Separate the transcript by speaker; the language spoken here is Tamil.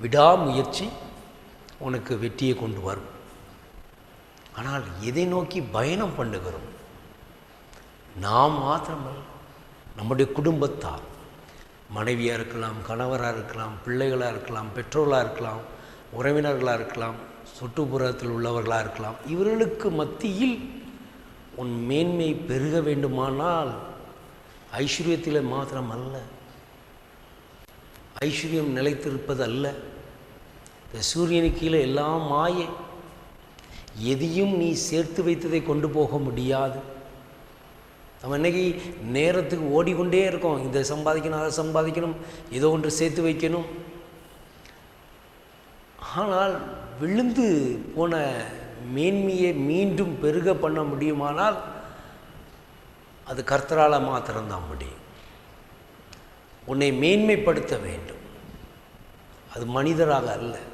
Speaker 1: விடாமுயற்சி உனக்கு வெற்றியை கொண்டு வரும். ஆனால் எதை நோக்கி பயணம் பண்ணுகிறோம்? நாம் மாத்திரமல்ல, நம்முடைய குடும்பத்தார், மனைவியாக இருக்கலாம், கணவராக இருக்கலாம், பிள்ளைகளாக இருக்கலாம், பெற்றோர்களாக இருக்கலாம், உறவினர்களாக இருக்கலாம், சுற்றுப்புறத்தில் உள்ளவர்களாக இருக்கலாம். இவர்களுக்கு மத்தியில் உன் மேன்மை பெருக வேண்டுமானால் ஐஸ்வர்யத்தில் மாத்திரம் அல்ல, ஐஸ்வர்யம் நிலைத்திருப்பது அல்ல. இந்த சூரியனுக்கு கீழே எல்லாம் மாயை. எதையும் நீ சேர்த்து வைத்ததை கொண்டு போக முடியாது. நம்ம இன்றைக்கி நேரத்துக்கு ஓடிக்கொண்டே இருக்கோம். இதை சம்பாதிக்கணும், அதை சம்பாதிக்கணும், ஏதோ ஒன்று சேர்த்து வைக்கணும். ஆனால் விழுந்து போன மேன்மையை மீண்டும் பெருக பண்ண முடியுமானால் அது கர்த்தரால் மாத்திரம்தான் முடியும். உன்னை மேன்மைப்படுத்த வேண்டும், அது மனிதராக அல்ல.